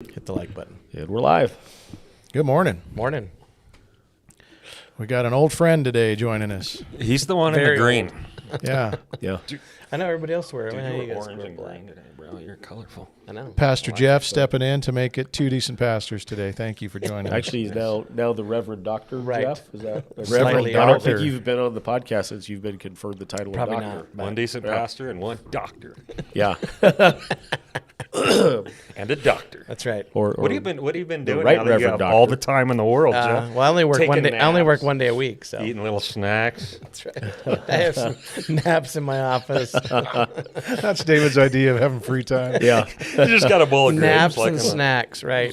Hit the like button. And we're live. Good morning. Morning. We got an old friend today joining us. He's the one in the green. Yeah. Yeah. I know everybody else wear Dude, it. you're orange and green today, bro. You're colorful. I know. Pastor Jeff stepping in to make it two decent pastors today. Thank you for joining Actually, he's now the Reverend Dr. Right. Jeff. Is that Slightly I don't older. think you've been on the podcast since you've been conferred the title Probably of doctor. not. One decent pastor and one doctor. Yeah. And a doctor. That's right. Or What have you been doing right now that you Reverend have all doctor. the time in the world, Jeff? Well, I only work Taking one day. I only work naps. 1 day a week, so Eating little snacks. that's right. I have some naps in my office. That's David's idea of having free time. Yeah. You just got a bowl of Naps grapes. and snacks, right?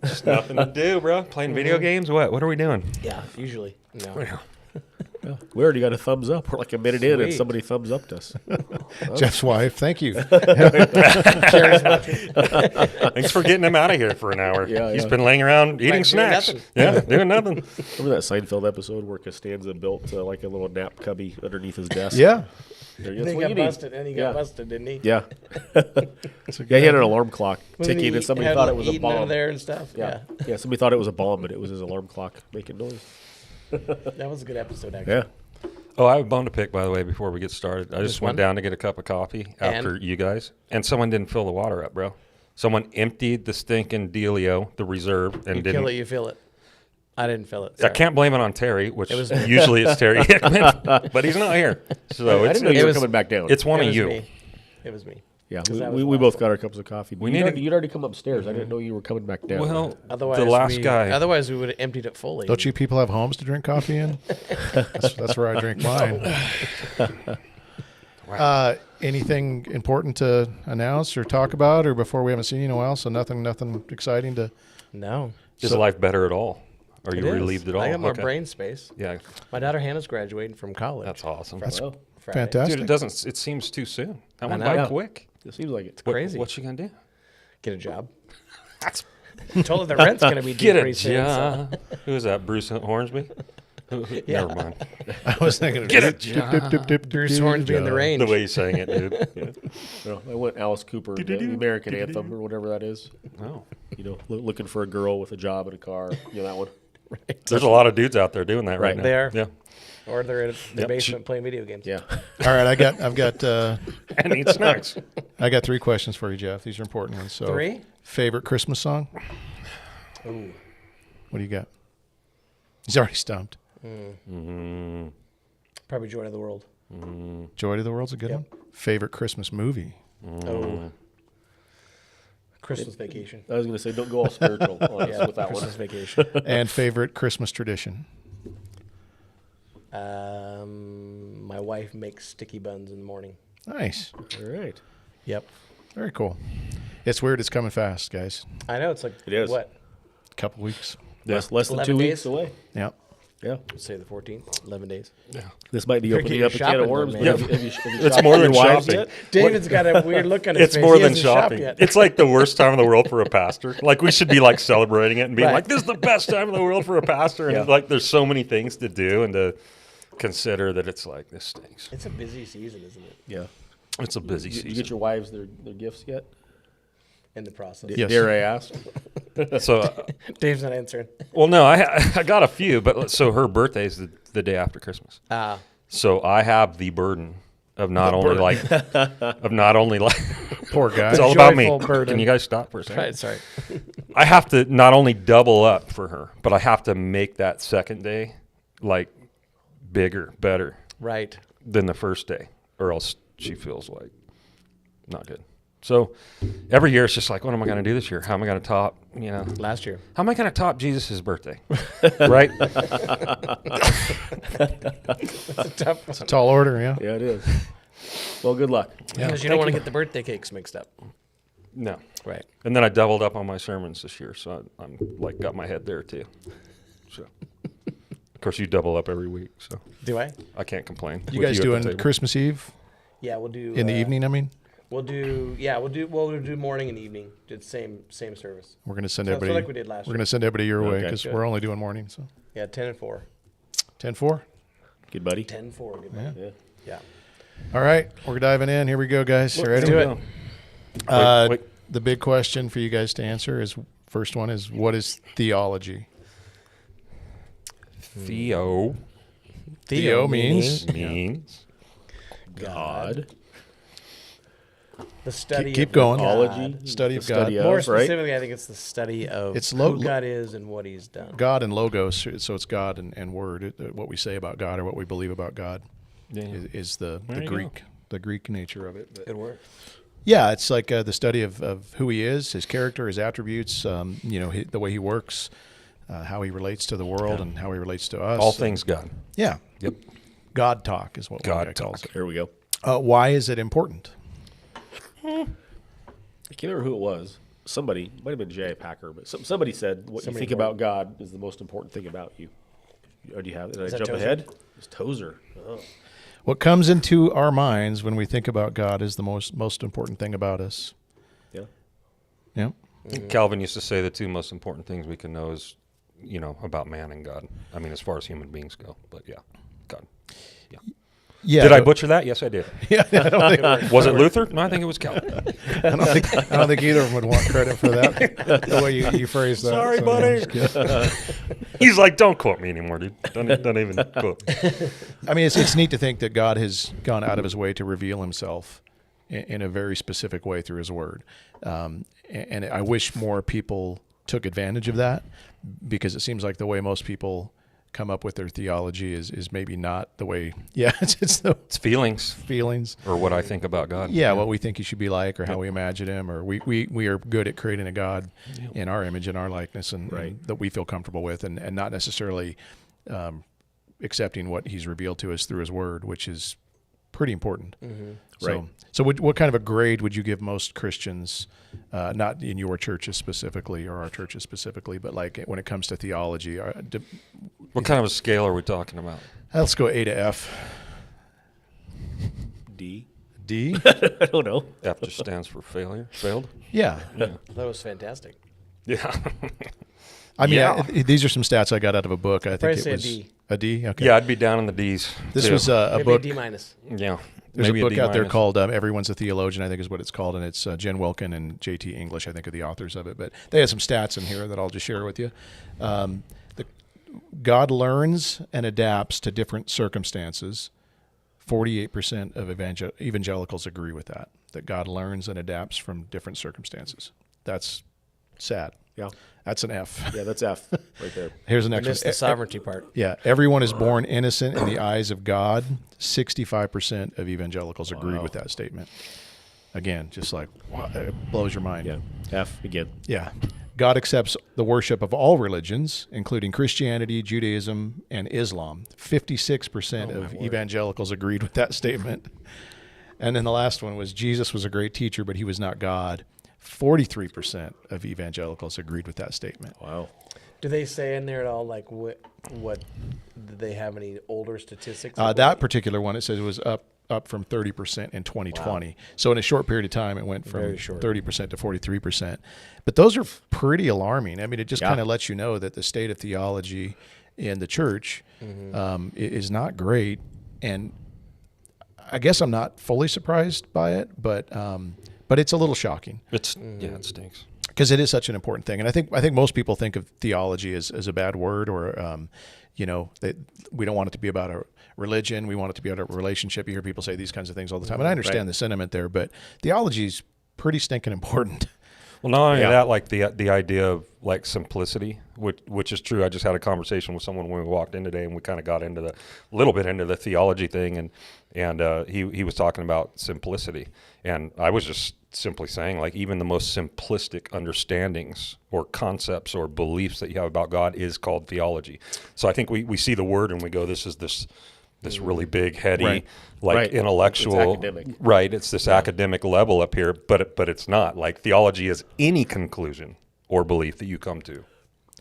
Just nothing to do, bro. Playing video games? What are we doing? Yeah, usually. No. We already got a thumbs up. We're like a minute in and Sweet. somebody thumbs upped us. Jeff's wife. Thank you. Thanks for getting him out of here for an hour. Yeah, He's yeah. been laying around eating doing snacks. nothing. Yeah, doing nothing. Remember that Seinfeld episode where Costanza built like a little nap cubby underneath his desk? Yeah. There you And go. he That's what got you need. busted, and he got busted, didn't he? Yeah. That's a Yeah, good he had an alarm clock Wasn't ticking he and somebody had thought it was a eating out bomb. of there and stuff. Yeah. Yeah, somebody thought it was a bomb, but it was his alarm clock making noise. That was a good episode, actually. Yeah. Oh, I have a bone to pick, by the way, before we get started. I just one? went down to get a cup of coffee after you guys, and someone didn't fill the water up, bro. Someone emptied the stinking dealio, the reserve, and You didn't. kill it, you feel it. I didn't feel it. I Sorry. can't blame it on Terry, which It was- usually it's Terry Hickman, but he's not here. So I it's, didn't know you it were was- coming back down. it's one It of was you. me. It was me. Yeah, 'Cause that was we the both last got our cups of coffee. We You'd need already, to- you'd already come upstairs. I didn't know you were coming back down. Well, Otherwise, the last guy. Otherwise, we would have emptied it fully. Don't you people have homes to drink coffee in? That's where I drink mine. Anything important to announce or talk about, or before we haven't seen you in a while? So nothing exciting to. No. Is life better at all? Are It you is. relieved at all? I got more Okay. brain space. Yeah, My daughter Hannah's graduating from college. that's awesome. That's Well, Friday. fantastic. Dude, it doesn't. It seems too soon. That went know. by Yeah. quick. it seems like it. Crazy. What's she gonna do? Get a job. That's Told her the rent's going to be due get pretty a soon. So. job. Who is that? Bruce Hornsby? Yeah. Never mind. I was thinking. Get a Dip, job. dip, dip, dip, Bruce dip, Hornsby in the job. range. The way he's saying it, dude. Yeah. No, I went Alice Cooper, the American Anthem or whatever that is. Oh. You know, looking for a girl with a job and a car. You know that one. There's a lot of dudes out there doing that right, Right. now. They are. Yeah. Or they're in the Yep. basement playing video games. Yeah. All right, I've got And eat snacks. I got 3 questions for you, Jeff. These are important ones. So, 3? favorite Christmas song? Ooh. What do you got? He's already stumped. Probably Joy of the World. Joy to the World's a good one. Favorite Christmas movie? Oh. Christmas Vacation. I was going to say, don't go all spiritual on us Yeah, with that Christmas one. Vacation. And favorite Christmas tradition? My wife makes sticky buns in the morning. Nice. All right. Yep. Very cool. It's weird. It's coming fast, guys. I know. It's like, It is. what? Couple weeks. Less than 11 2 days? weeks away. Yeah. Yeah. Let's say the 14th. 11 days. This might be You're opening getting up a can shopping of worms. though, But man. have you It's shopped more with than your wives shopping. yet? David's got a weird look on his It's face. more He than hasn't shopped shopping. yet. It's like the worst time in the world for a pastor. Like we should be like celebrating it and being Right. like, this is the best time in the world for a pastor. And Yeah. like there's so many things to do and to consider that it's like this stinks. It's a busy season, isn't it? Yeah. It's a busy Did season. you get your wives their gifts yet? In the process. Yes. Dare I ask? So, Dave's not answering. well, no, I got a few, but so her birthday is the day after Christmas. Ah. So I have the burden of not only like Poor guy. it's all about me. joyful burden. Can you guys stop for a second? Right, sorry. I have to not only double up for her, but I have to make that second day like bigger, better Right. than the first day, or else she feels like not good. So every year it's just like, what am I going to do this year? How am I going to top, Last year. how am I going to top Jesus' birthday? Right? It's a tough one. Tall order, yeah. Yeah, it is. Well, good luck. Because you don't want to get the birthday cakes mixed up. No. Right. And then I doubled up on my sermons this year, so I'm like got my head there too. So, of course, you double up every week, so Do I? I can't complain. You with guys at the doing table. Christmas Eve Yeah, we'll do. in the evening, I mean? We'll do morning and evening. Did same service. We're going to send So everybody. like we did last We're year. going to send everybody your way Okay. because Good. we're only doing morning. So Yeah, 10 and 4. 10-4. Good buddy. 10-4. Good Yeah. man. Yeah. Yeah. All right, we're diving in. Here we go, guys. You ready? do it. Wait, the big question for you guys to answer is, first one is, what is theology? Theo Theo means means God. the study keep of going. God. Theology. Study the of God. study More of, right? specifically, I think it's the study of It's who God is and what He's done. God and logos, so it's God and word. What we say about God or what we believe about God is the There you Greek nature of it. But Good work. yeah, it's like the study of who He is, His character, His attributes, the way He works, how He relates to the world, and how He relates to us. all things God. Yeah. Yep. God talk is what God one guy calls talk. Here we go. it. Why is it important? I can't remember who it was. Somebody, might have been J.I. Packer, but somebody said what Somebody you think about God is the most important thing about you. Or do you have? Did I that jump Tozer? ahead? It's Tozer. Oh. What comes into our minds when we think about God is the most important thing about us. Yeah. Yeah. Calvin used to say the two most important things we can know is, about man and God. I mean, as far as human beings go, but yeah, God. Yeah. Yeah. Did I butcher that? Yes, I did. Yeah. I don't think, Was it Luther? No, I think it was Calvin. I don't think either of them would want credit for that. The way you phrased that. Sorry, So, buddy. I'm just kidding. He's like, don't quote me anymore, dude. Don't even quote me. I mean, it's neat to think that God has gone out of His way to reveal Himself in a very specific way through His Word, and I wish more people took advantage of that, because it seems like the way most people come up with their theology is maybe not the way. Yeah, it's the It's feelings feelings. or what I think about God. Yeah, what we think He should be like, or how we imagine Him, or we are good at creating a God in our image and our likeness, and that we feel comfortable with, and not necessarily accepting what He's revealed to us through His Word, which is pretty important. Right. So what kind of a grade would you give most Christians, not in your churches specifically or our churches specifically, but like when it comes to theology? What kind of a scale are we talking about? Let's go A to F. D. D? I don't know. F just stands for failure. Failed? Yeah. That was fantastic. Yeah. I mean, Yeah. these are some stats I got out of a book. I think Probably it say a was D. a D. Okay. Yeah, I'd be down in the D's. This too. was a Maybe book. a D minus. Yeah. There's Maybe a book D out there minus. called "Everyone's a Theologian," I think is what it's called, and it's Jen Wilkin and J.T. English, I think, are the authors of it. But they have some stats in here that I'll just share with you. God learns and adapts to different circumstances. 48% of evangelicals agree with that. That God learns and adapts from different circumstances. That's sad. Yeah. That's an F. Yeah, that's F right there. Here's the I next missed one. the sovereignty part. Yeah, everyone is born innocent in the eyes of God. 65% of evangelicals agreed with that statement. Again, just like, wow, it blows your mind. Yeah. F again. Yeah. God accepts the worship of all religions, including Christianity, Judaism, and Islam. 56% of evangelicals agreed with that statement. And then the last one was Jesus was a great teacher, but He was not God. 43% of evangelicals agreed with that statement. Wow. Do they say in there at all, like, what did they have any older statistics? That particular one, it says it was up from 30% in 2020. Wow. So in a short period of time, it went from 30% to 43%. But those are pretty alarming. I mean, it just kind of lets you know that the state of theology in the church is not great. And I guess I'm not fully surprised by it, but it's a little shocking. Yeah, it stinks. Because it is such an important thing, and I think most people think of theology as a bad word, or that we don't want it to be about a religion. We want it to be about a relationship. You hear people say these kinds of things all the time, and I understand the sentiment there. But theology is pretty stinking important. Well, not only that, like the idea of like simplicity, which is true. I just had a conversation with someone when we walked in today, and we kind of got into a little bit into the theology thing, and he was talking about simplicity, and I was just simply saying, like, even the most simplistic understandings or concepts or beliefs that you have about God is called theology. So I think we see the word and we go, this is this really big, heady, intellectual, it's academic. Right? It's this academic level up here, but it's not. Like, theology is any conclusion or belief that you come to.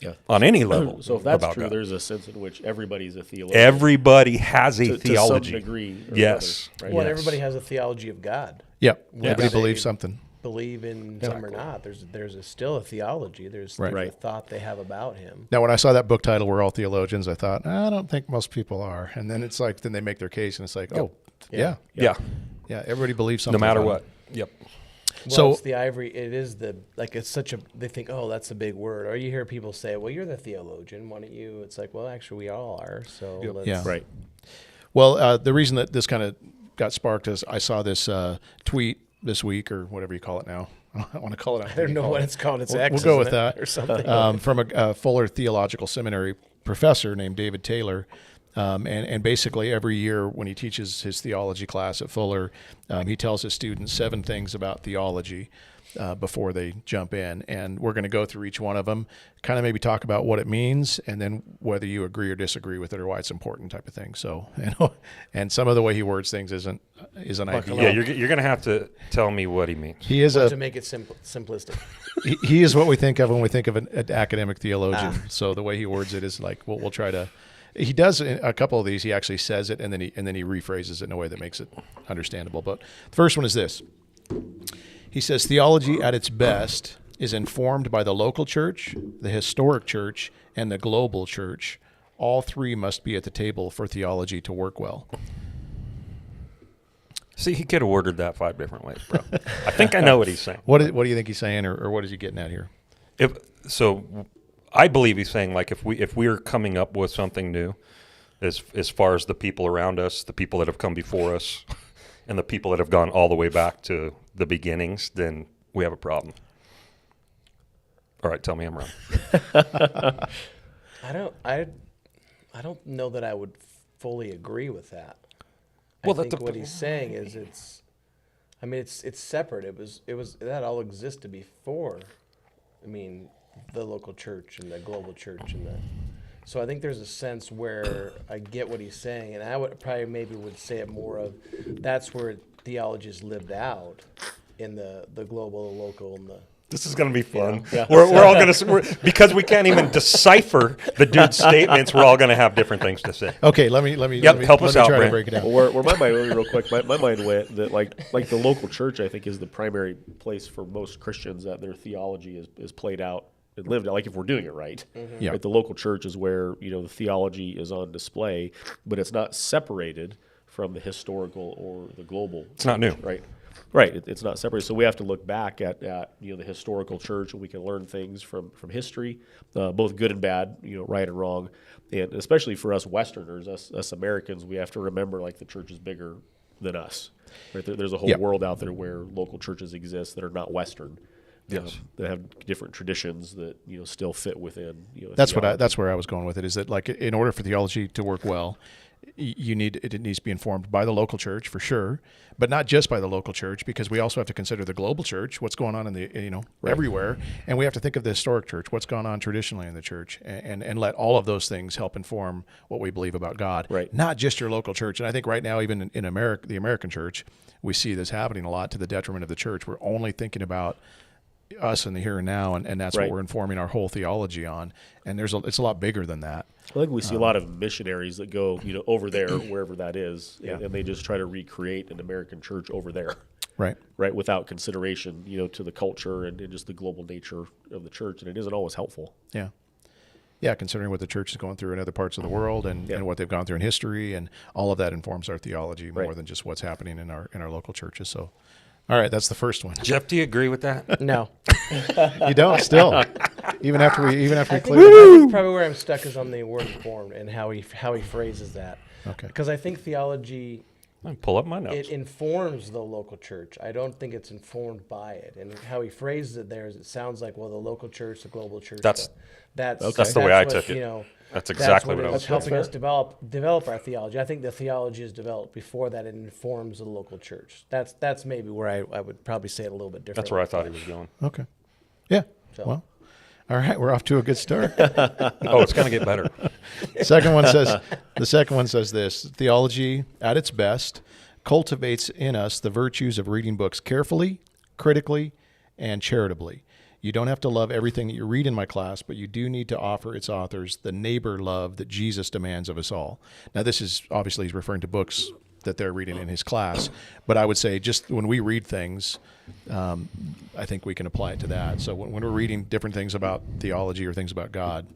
Yeah. On any level. So if that's about true, God. there's a sense in which everybody's a theologian. Everybody has a to theology. some degree. Or Yes. another, right? Well, Yes. everybody has a theology of God. Yeah, Whether everybody they believes something. Believe in something or not. There's still a theology. There's a thought they have about Him. Now, when I saw that book title, "We're All Theologians," I thought, I don't think most people are. And then it's like, then they make their case, and it's like, yeah, Yeah. everybody believes something. No matter about what. it. Yep. Well, it's the ivory. It is it's such a, they think, oh, that's a big word. Or you hear people say, well, you're the theologian. Why don't you? It's like, well, actually, we all are. So let's. Yeah. Right. Well, the reason that this kind of got sparked is I saw this tweet this week, or whatever you call it now. I want to call it. I don't know what it's called. It's We'll go with that or something. From a Fuller Theological Seminary professor named David Taylor. And basically every year when he teaches his theology class at Fuller, he tells his students 7 things about theology before they jump in. And we're going to go through each one of them, kind of maybe talk about what it means, and then whether you agree or disagree with it or why it's important type of thing. So, and some of the way he words things isn't ideal. Yeah, you're going to have to tell me what he means. He is to make it simplistic. he is what we think of when we think of an academic theologian. So the way he words it is like, we'll try to. He does a couple of these. He actually says it, and then he rephrases it in a way that makes it understandable. But the first one is this. He says, theology at its best is informed by the local church, the historic church, and the global church. All 3 must be at the table for theology to work well. See, he could have worded that 5 different ways, bro. I think I know what he's saying. What do you think he's saying, or what is he getting at here? I believe he's saying, like, if we're coming up with something new, as far as the people around us, the people that have come before us, and the people that have gone all the way back to the beginnings, then we have a problem. All right, tell me I'm wrong. I don't know that I would fully agree with that. Well, I think what he's saying is it's separate. It was that all existed before. I mean, the local church and the global church so I think there's a sense where I get what he's saying, and I would probably would say it more of that's where theology is lived out in the global, the local, and the. This is going to be fun. Yeah. We're all going to, because we can't even decipher the dude's statements, we're all going to have different things to say. Okay, let me help us out, try Brent. to break it down. Where my mind went real quick, my mind went that like the local church, I think, is the primary place for most Christians that their theology is played out and lived out, like if we're doing it right. Mm-hmm. Yeah. Right, the local church is where the theology is on display, but it's not separated from the historical or the global. It's not new. Right. It's not separated. So we have to look back at the historical church, and we can learn things from history, both good and bad, right and wrong. And especially for us Westerners, us Americans, we have to remember like the church is bigger than us. Right? There's a whole world out there where local churches exist that are not Western. Yes, that have different traditions that still fit within. That's where I was going with it. Is that like in order for theology to work well, it needs to be informed by the local church for sure, but not just by the local church, because we also have to consider the global church, what's going on in the everywhere, and we have to think of the historic church, what's gone on traditionally in the church, and let all of those things help inform what we believe about God. Right. Not just your local church. And I think right now, even in America, the American church, we see this happening a lot to the detriment of the church. We're only thinking about us in the here and now, and that's what we're informing our whole theology on. And it's a lot bigger than that. I think we see a lot of missionaries that go, over there, wherever that is, and they just try to recreate an American church over there. Right. Right, without consideration, to the culture and just the global nature of the church, and it isn't always helpful. Yeah. Yeah, considering what the church is going through in other parts of the world and what they've gone through in history, and all of that informs our theology more than just what's happening in our local churches. So, all right, that's the first one. Jeff, do you agree with that? No. You don't still, even after we I clear. think probably where I'm stuck is on the word informed and how he phrases that. Okay. Because I think theology Pull up my notes. it informs the local church. I don't think it's informed by it. And how he phrases it there is it sounds like, well, the local church, the global church. That's the way I took it. That's exactly what I was That's helping us develop our theology. I think the theology is developed before that. It informs the local church. That's maybe where I would probably say it a little bit different. That's where I thought he was going. Okay. Yeah. So. Well, all right. We're off to a good start. Oh, it's going to get better. The second one says this: theology, at its best, cultivates in us the virtues of reading books carefully, critically, and charitably. You don't have to love everything that you read in my class, but you do need to offer its authors the neighbor love that Jesus demands of us all. Now, this is obviously he's referring to books that they're reading in his class, but I would say just when we read things, I think we can apply it to that. So when we're reading different things about theology or things about God,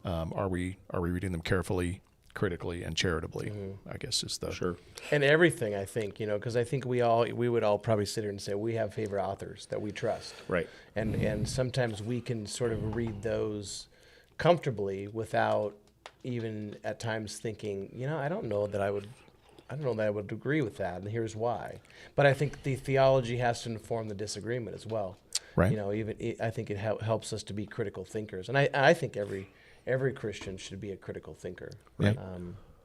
are we reading them carefully, critically and charitably. I guess is the Sure. And everything, I think, because I think we would all probably sit here and say we have favorite authors that we trust. Right. And sometimes we can sort of read those comfortably without even at times thinking, I don't know that I would agree with that, and here's why. But I think the theology has to inform the disagreement as well. Right. I think it helps us to be critical thinkers, and I think every Christian should be a critical thinker. Yeah.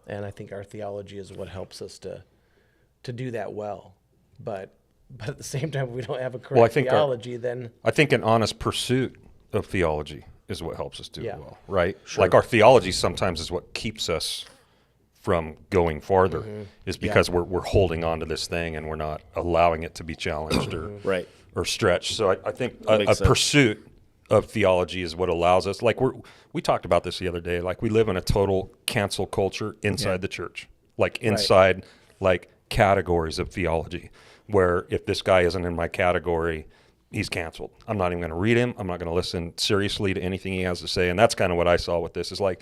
And I think our theology is what helps us to do that well. But at the same time, if we don't have a correct theology, then I think an honest pursuit of theology is what helps us do it well, right? Sure. Like our theology sometimes is what keeps us from going farther, is because we're holding on to this thing and we're not allowing it to be challenged or stretched. So I think a pursuit of theology is what allows us. Like we talked about this the other day. Like we live in a total cancel culture inside the church, like inside like categories of theology, where if this guy isn't in my category, he's canceled. I'm not even going to read him. I'm not going to listen seriously to anything he has to say. And that's kind of what I saw with this, is like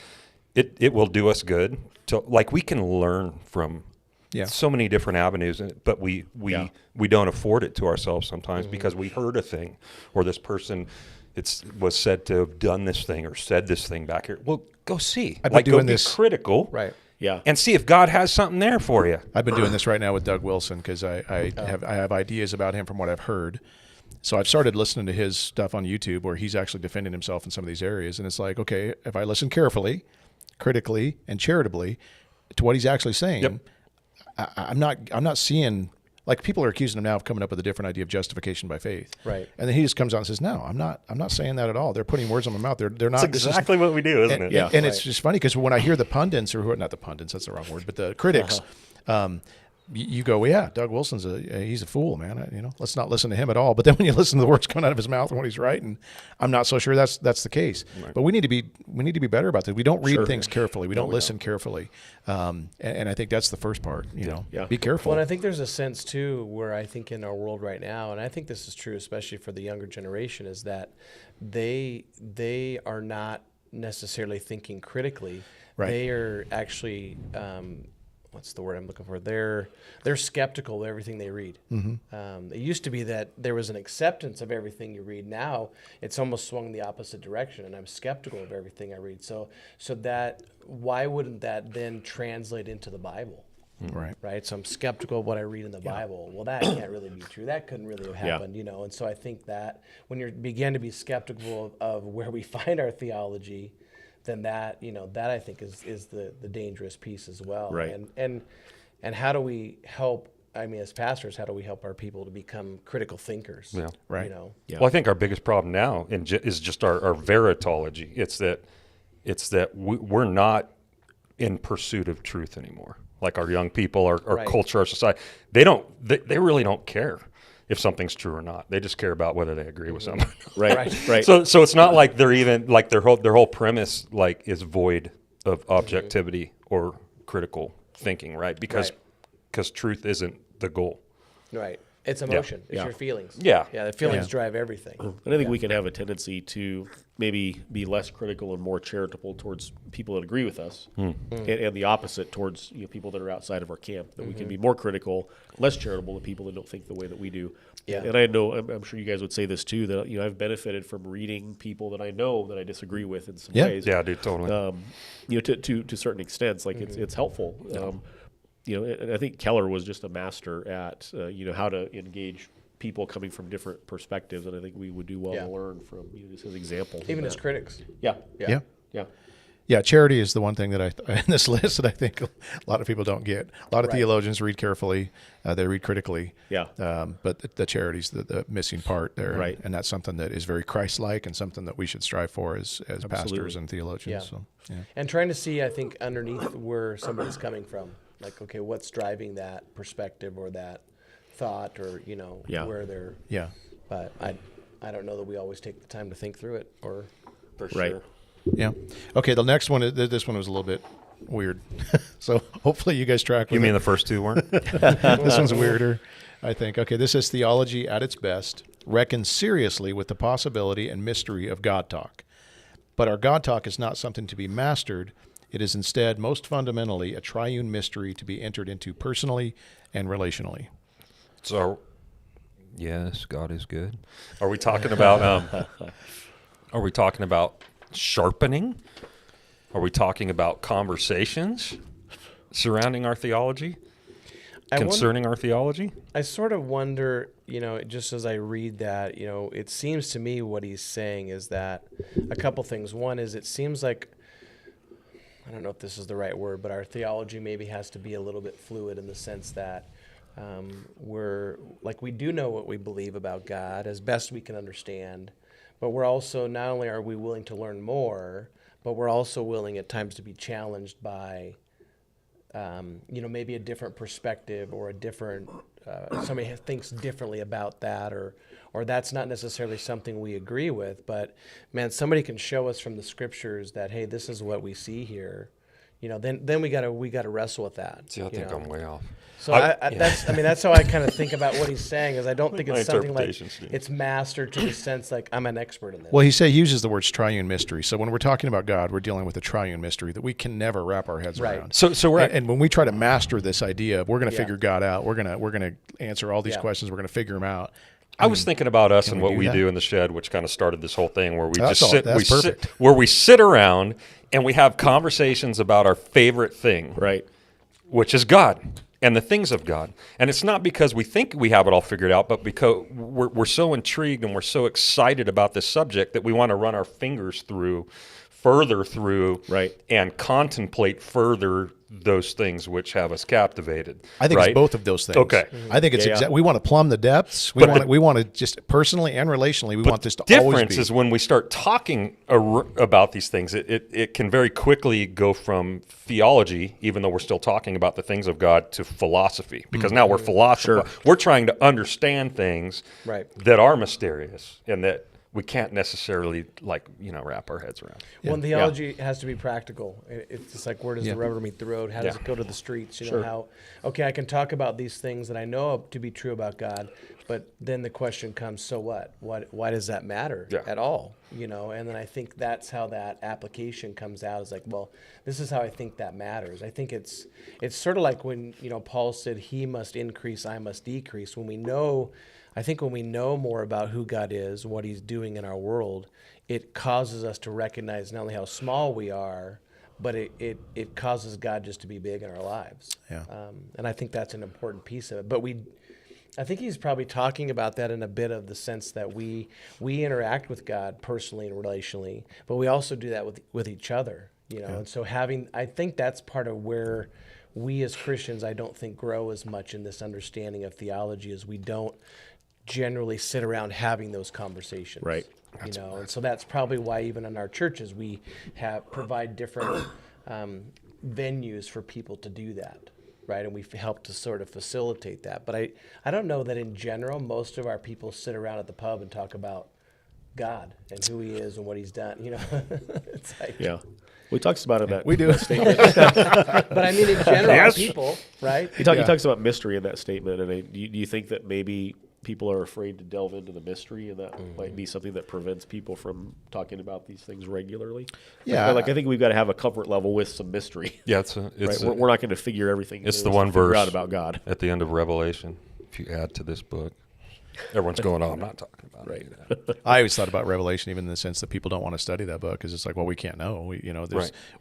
it will do us good to, like, we can learn from so many different avenues, but we don't afford it to ourselves sometimes because we heard a thing, or this person was said to have done this thing or said this thing back here. Well, go see. I've been doing go this. Be critical. right. Yeah. And see if God has something there for you. I've been doing this right now with Doug Wilson because I have ideas about him from what I've heard. So I've started listening to his stuff on YouTube where he's actually defending himself in some of these areas. And it's like, okay, if I listen carefully, critically, and charitably to what he's actually saying, I'm not seeing, like, people are accusing him now of coming up with a different idea of justification by faith. Right. And then he just comes out and says, no, I'm not saying that at all. They're putting words on my mouth. They're not. That's exactly what we do, isn't it? Yeah. And it's just funny because when I hear the pundits, not the pundits, that's the wrong word, but the critics, you go, well, yeah, Doug Wilson's he's a fool, man. Let's not listen to him at all. But then when you listen to the words coming out of his mouth and what he's writing, I'm not so sure that's the case. Right. But we need to be better about that. We don't read things carefully. We don't listen carefully. And I think that's the first part. Be careful. Well, and I think there's a sense too where I think in our world right now, and I think this is true especially for the younger generation, is that they are not necessarily thinking critically. Right. They are actually what's the word I'm looking for? They're skeptical of everything they read. Mm-hmm. It used to be that there was an acceptance of everything you read. Now it's almost swung the opposite direction, and I'm skeptical of everything I read. So that, why wouldn't that then translate into the Bible? Right. So I'm skeptical of what I read in the Bible. Well, that can't really be true. That couldn't really have happened, And so I think that when you begin to be skeptical of where we find our theology, then that I think is the dangerous piece as well. Right. And how do we help? I mean, as pastors, how do we help our people to become critical thinkers? Yeah. Right. Well, I think our biggest problem now is just our veritology. It's that we're not in pursuit of truth anymore. Like our young people, our culture, our society, they really don't care if something's true or not. They just care about whether they agree with something. Right. So it's not like they're even like their whole premise like is void of objectivity or critical thinking, right? Because truth isn't the goal. Right. It's emotion. It's your feelings. Yeah. Yeah. The feelings drive everything. And I think we can have a tendency to maybe be less critical and more charitable towards people that agree with us, and the opposite towards people that are outside of our camp. That we can be more critical, less charitable to people that don't think the way that we do. Yeah. And I know, I'm sure you guys would say this too, that I've benefited from reading people that I know that I disagree with in some ways. Yeah, dude, totally. To certain extents, like it's helpful. And I think Keller was just a master at how to engage people coming from different perspectives, and I think we would do well to learn from just his examples. Even as critics. Yeah, charity is the one thing that in this list that I think a lot of people don't get. A lot of theologians read carefully, they read critically. Yeah. But the charity's the missing part there. Right. And that's something that is very Christ-like and something that we should strive for as pastors and theologians. Yeah. So, yeah. And trying to see, I think, underneath where somebody's coming from. Like, okay, what's driving that perspective or that thought or, where they're... Yeah. But I don't know that we always take the time to think through it or... For Right. sure. Yeah. Okay, the next one, this one was a little bit weird. So hopefully you guys track with You mean it. the first two weren't? This one's weirder, I think. Okay, this is theology at its best, reckons seriously with the possibility and mystery of God talk. But our God talk is not something to be mastered. It is instead most fundamentally a triune mystery to be entered into personally and relationally. So, yes, God is good. Are we talking about? Are we talking about sharpening? Are we talking about conversations surrounding our theology, concerning our theology? I sort of wonder, just as I read that, it seems to me what he's saying is that a couple things. One is it seems like, I don't know if this is the right word, but our theology maybe has to be a little bit fluid in the sense that we do know what we believe about God as best we can understand, but we're also, not only are we willing to learn more, but we're also willing at times to be challenged by, maybe a different perspective or a different, somebody thinks differently about that, or that's not necessarily something we agree with, but man, somebody can show us from the scriptures that, hey, this is what we see here. Then we gotta wrestle with that. See, I think I'm way off. So that's how I kind of think about what he's saying. Is I don't think it's something like it's mastered to the sense like I'm an expert in this. Well, he uses the words triune mystery. So when we're talking about God, we're dealing with a triune mystery that we can never wrap our heads around. So we're and when we try to master this idea of we're going to figure God out, we're going to answer all these questions, we're going to figure them out. I was thinking about us and what we do in the shed, which kind of started this whole thing where we sit around and we have conversations about our favorite thing, right, which is God and the things of God. And it's not because we think we have it all figured out, but because we're so intrigued and we're so excited about this subject that we want to run our fingers further through, right, and contemplate further those things which have us captivated. I think it's both of those things. Okay. I think it's we want to plumb the depths. We want to just personally and relationally, we want this to always be. The difference is when we start talking about these things, it can very quickly go from theology, even though we're still talking about the things of God, to philosophy. Because now we're philosophers. Sure. We're trying to understand things that are mysterious and that we can't necessarily wrap our heads around. Well, and theology has to be practical. It's just like, where does the rubber meet the road? How does it go to the streets? I can talk about these things that I know to be true about God, but then the question comes, so what? Why does that matter at all? And then I think that's how that application comes out, is like, well, this is how I think that matters. I think it's sort of like when, Paul said, he must increase, I must decrease. I think when we know more about who God is and what he's doing in our world, it causes us to recognize not only how small we are, but it causes God just to be big in our lives. Yeah. And I think that's an important piece of it. But I think he's probably talking about that in a bit of the sense that we interact with God personally and relationally, but we also do that with each other, And so I think that's part of where we as Christians, I don't think, grow as much in this understanding of theology, as we don't generally sit around having those conversations, right? And so that's probably why even in our churches we provide different venues for people to do that, right? And we help to sort of facilitate that. But I don't know that in general most of our people sit around at the pub and talk about God and who he is and what he's done. It's like, we talks about it that we do. Statement. But I mean, in general, our people, right? He talks about mystery in that statement, and do you think that maybe people are afraid to delve into the mystery, and that might be something that prevents people from talking about these things regularly? Yeah, I think we've got to have a comfort level with some mystery. Yeah, we're not going to figure everything. It's the one verse out about God at the end of Revelation. If you add to this book, everyone's going, "Oh, I'm not talking about it." I always thought about Revelation, even in the sense that people don't want to study that book because it's like, well, we can't know. We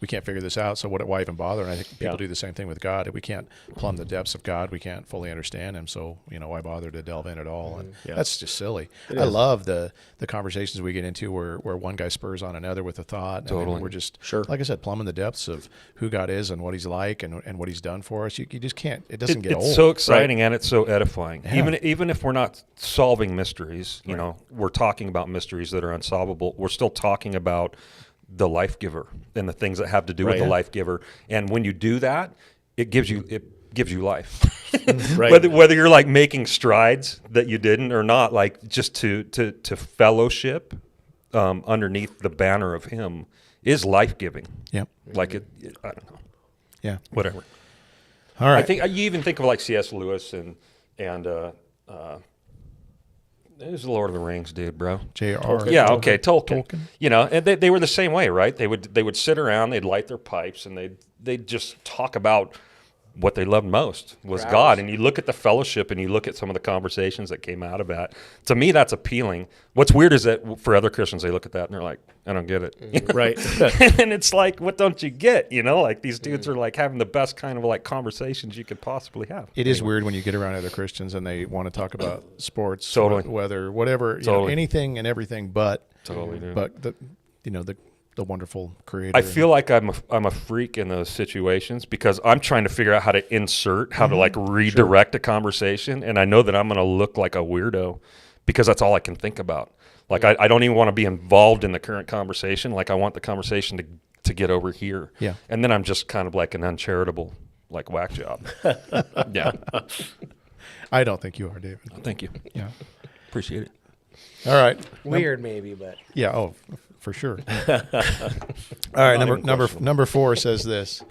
can't figure this out. So why even bother? And I think people do the same thing with God. If we can't plumb the depths of God, we can't fully understand him. So why bother to delve in at all? And that's just silly. I love the conversations we get into where one guy spurs on another with a thought. Totally. And we're just, like I said, plumbing the depths of who God is and what he's like and what he's done for us. You just can't. It doesn't get old. It's so exciting and it's so edifying. Yeah. Even if we're not solving mysteries, we're talking about mysteries that are unsolvable. We're still talking about the life giver and the things that have to do with the life giver. And when you do that, it gives you life. Whether you're like making strides that you didn't or not, like just to fellowship underneath the banner of him is life giving. Yep. Like I don't know. Yeah. Whatever. All right. I think you even think of like C.S. Lewis and It was the Lord of the Rings dude, bro. J.R. Yeah, okay, Tolkien. Tolkien. You know, and they were the same way, right? They would sit around, they'd light their pipes, and they'd just talk about what they loved most was For God. hours. And you look at the fellowship and you look at some of the conversations that came out of that. To me, that's appealing. What's weird is that for other Christians, they look at that and they're like, I don't get it. Right. And it's like, what don't you get? You know, like these dudes are like having the best kind of like conversations you could possibly have. It is weird when you get around other Christians and they want to talk about sports, Totally. weather, whatever, you know, Totally. anything and everything, but Totally, dude. but the wonderful Creator. I feel like I'm a freak in those situations because I'm trying to figure out how to insert, how to like redirect a conversation, and I know that I'm going to look like a weirdo because that's all I can think about. Like I don't even want to be involved in the current conversation. Like I want the conversation to get over here. Yeah. And then I'm just kind of like an uncharitable like whack job. Yeah. I don't think you are, David. Thank you. Yeah. Appreciate it. All right. Weird, maybe, but Yeah. Oh, for sure. All right. Number 4 says this.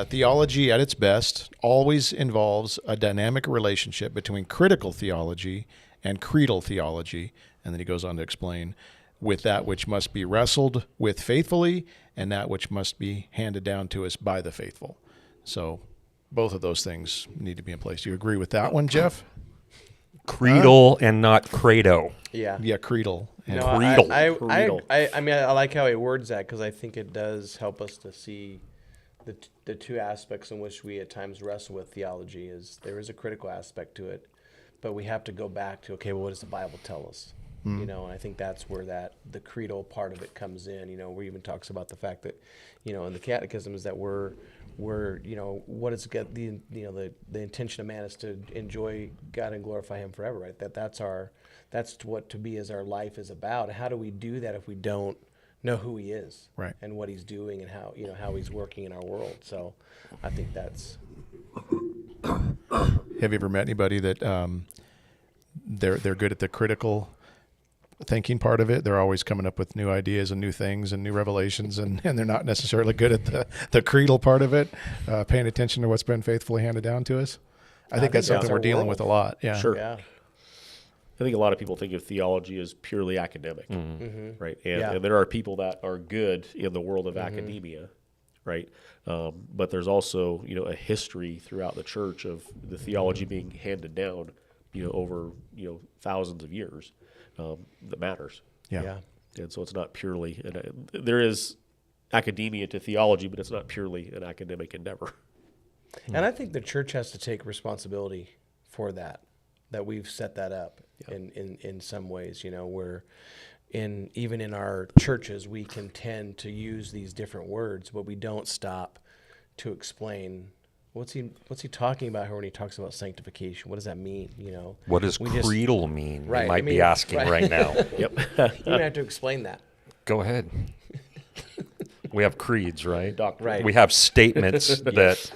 Theology at its best always involves a dynamic relationship between critical theology and creedal theology. And then he goes on to explain with that which must be wrestled with faithfully and that which must be handed down to us by the faithful. So both of those things need to be in place. Do you agree with that one, Jeff? Creedal and not credo. yeah. Yeah, creedal. And No, Creedal. Creedal. I mean, I like how he words that because I think it does help us to see the two aspects in which we at times wrestle with theology. Is there is a critical aspect to it, but we have to go back to, okay, well, what does the Bible tell us? You know, and I think that's where the creedal part of it comes in. You know, where he even talks about the fact that, you know, in the Catechism is that we're you know, what is God, the intention of man is to enjoy God and glorify Him forever, right? That's what to be as our life is about. How do we do that if we don't know who He is, Right. and what He's doing and how He's working in our world? So, I think that's. have you ever met anybody that they're good at the critical thinking part of it? They're always coming up with new ideas and new things and new revelations, and they're not necessarily good at the creedal part of it, paying attention to what's been faithfully handed down to us. I think that's that's something our we're dealing world. with a lot. Yeah. Sure. Yeah. I think a lot of people think of theology as purely academic, right? And, Yeah. and there are people that are good in the world of academia, right? But there's also, you know, a history throughout the church of the theology being handed down, you know, over, you know, thousands of years that matters. Yeah. Yeah. And so it's not purely, there is academia to theology, but it's not purely an academic endeavor. And I think the church has to take responsibility for that we've set that up in some ways, you know, where even in our churches, we can tend to use these different words, but we don't stop to explain what's he talking about here when he talks about sanctification. What does that mean? You know, What does we just- creedal mean? Right, You might I mean, be asking right. right now. Yep. you don't have to explain that. Go ahead. We have creeds, right? Doctrine. Right. We have statements that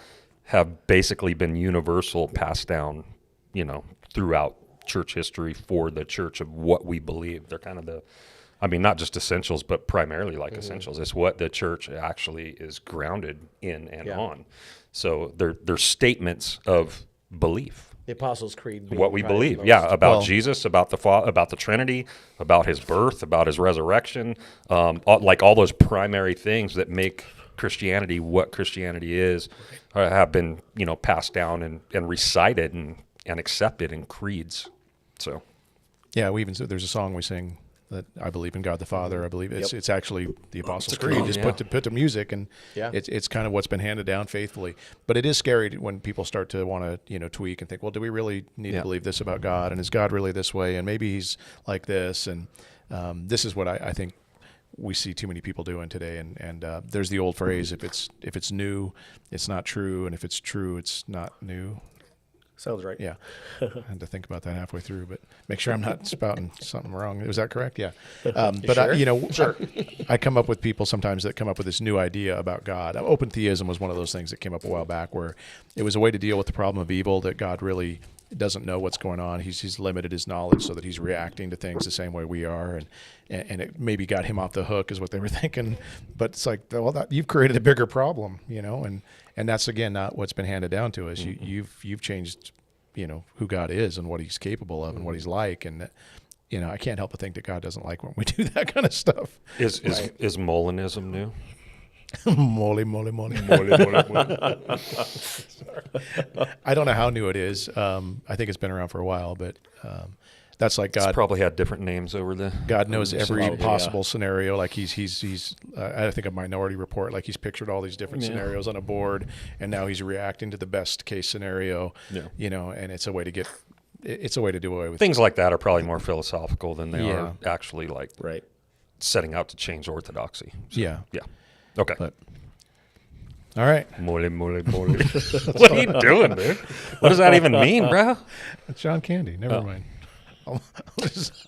have basically been universal, passed down, you know, throughout church history for the church of what we believe. They're kind of not just essentials, but primarily like essentials. It's what the church actually is grounded in and Yeah. on. So they're statements of belief. The Apostles' Creed. being What we probably the believe, yeah, most- about Well- Jesus, about the Trinity, about His birth, about His resurrection, like all those primary things that make Christianity what Christianity is, have been, you know, passed down and recited and accepted in creeds. So Yeah, there's a song we sing that I believe in God the Father. I believe it's actually the Apostles' Creed, just put to music, and Yeah. it's kind of what's been handed down faithfully. But it is scary when people start to want to, you know, tweak and think, well, do we really need to believe this about God? And is God really this way? And maybe He's like this. And this is what I think we see too many people doing today. And there's the old phrase: if it's new, it's not true, and if it's true, it's not new. Sounds right. Yeah. I had to think about that halfway through, but make sure I'm not spouting something wrong. Was that correct? Yeah. But sure? I come up with people sometimes that come up with this new idea about God. Open theism was one of those things that came up a while back, where it was a way to deal with the problem of evil, that God really doesn't know what's going on. He's limited His knowledge so that He's reacting to things the same way we are. And it maybe got Him off the hook is what they were thinking. But it's like, well, you've created a bigger problem, you know, and that's, again, not what's been handed down to us. You've changed, you know, who God is and what He's capable of and what He's like. And I can't help but think that God doesn't like when we do that kind of stuff. Is Molinism new? Moly. I don't know how new it is. I think it's been around for a while, but that's like It's God. probably had different names over the. God knows every Probably, possible scenario. Like he's I think a Minority Report. Like he's pictured all these different scenarios on a board, and now he's reacting to the best case scenario. Yeah. And it's a way to get. It's a way to do away with Things like that are probably more philosophical than they Yeah. are actually like Right. setting out to change orthodoxy. So, Yeah. Yeah. Okay. But all right, Mole. What are you doing, dude? What does that even mean, bro? it's John Candy. Never mind.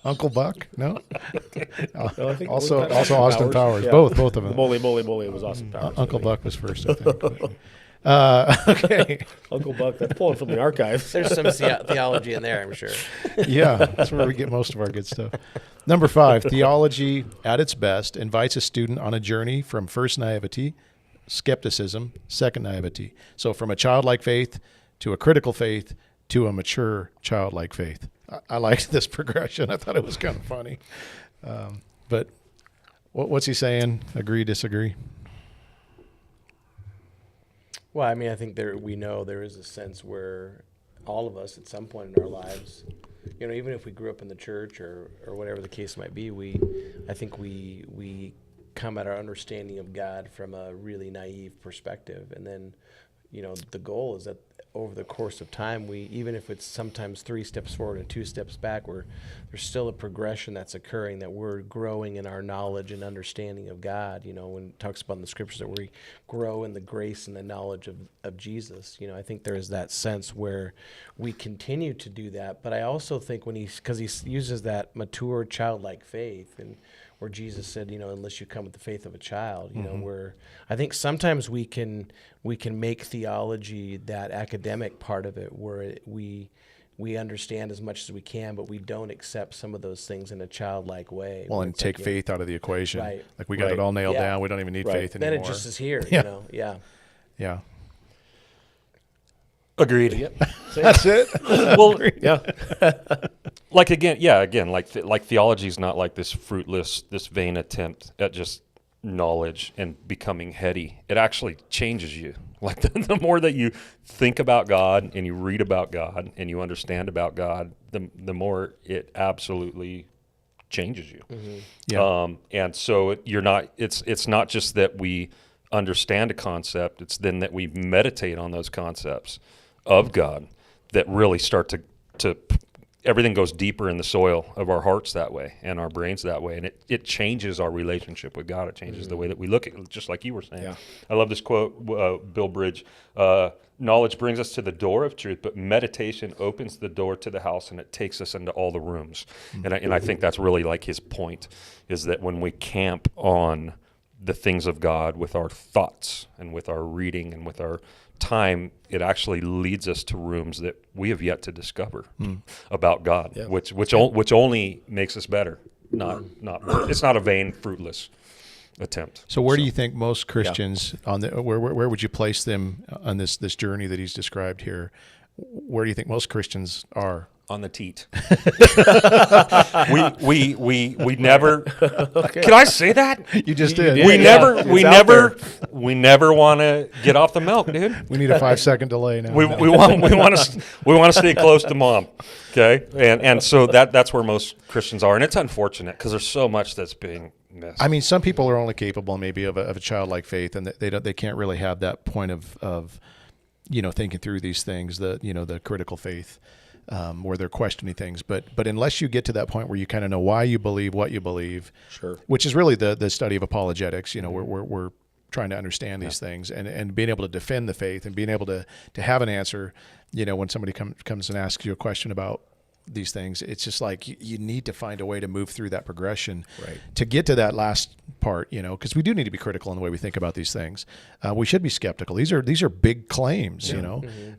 Uncle Buck? No. No, I think Also was that Austin Powers. Yeah. Both of The them. Moly was Austin Powers. Uncle Buck was first, I think. Okay. Uncle Buck, that's pulling from the archives. There's some theology in there, I'm sure. Yeah, that's where we get most of our good stuff. Number 5, theology at its best invites a student on a journey from first naivety, skepticism, second naivety. So from a childlike faith to a critical faith to a mature childlike faith. I liked this progression. I thought it was kind of funny. But what's he saying? Agree, disagree? Well, I mean, I think we know there is a sense where all of us at some point in our lives, even if we grew up in the church or whatever the case might be, I think we come at our understanding of God from a really naive perspective. And then, the goal is that over the course of time, even if it's sometimes 3 steps forward and 2 steps back, there's still a progression that's occurring, that we're growing in our knowledge and understanding of God. When it talks about in the scriptures that we grow in the grace and the knowledge of Jesus, I think there is that sense where we continue to do that. But I also think because he uses that mature childlike faith, and where Jesus said, unless you come with the faith of a child, where I think sometimes we can make theology that academic part of it, where we understand as much as we can, but we don't accept some of those things in a childlike way. Well, and take faith out of the equation. Right. Like we got it all nailed Yeah. down. We don't even need faith anymore. Then it just is here, Yeah. Yeah. Yeah. Agreed. Yep. That's it. Well, Yeah. like theology is not like this fruitless, this vain attempt at just knowledge and becoming heady. It actually changes you. Like the more that you think about God and you read about God and you understand about God, the more it absolutely changes you. Mm-hmm. Yeah. And so it's not just that we understand a concept, it's then that we meditate on those concepts of God that really start to everything goes deeper in the soil of our hearts that way and our brains that way. And it changes our relationship with God. It changes the way that we look at it, just like you were saying. Yeah. I love this quote, Bill Bridge, knowledge brings us to the door of truth, but meditation opens the door to the house and it takes us into all the rooms. And I think that's really like his point, is that when we camp on the things of God with our thoughts and with our reading and with our time, it actually leads us to rooms that we have yet to discover about God, Yeah. which only makes us better. Not it's not a vain, fruitless attempt. So where do you think most Christians on the where would you place them on this journey that he's described here? Where do you think most Christians are? On the teat. we never. Can I say that? You just did. We Yeah. we never want to get off the milk, dude. We need a 5-second delay now. We want to stay close to mom, okay? And so that's where most Christians are, and it's unfortunate because there's so much that's being missed. I mean, some people are only capable maybe of a childlike faith, and they can't really have that point of thinking through these things, the critical faith, where they're questioning things. But unless you get to that point where you kind of know why you believe what you believe, Sure. which is really the study of apologetics, we're trying to understand these things and being able to defend the faith and being able to have an answer, when somebody comes and asks you a question about these things, it's just like you need to find a way to move through that progression to get to that last part, because we do need to be critical in the way we think about these things. We should be skeptical. These are big claims,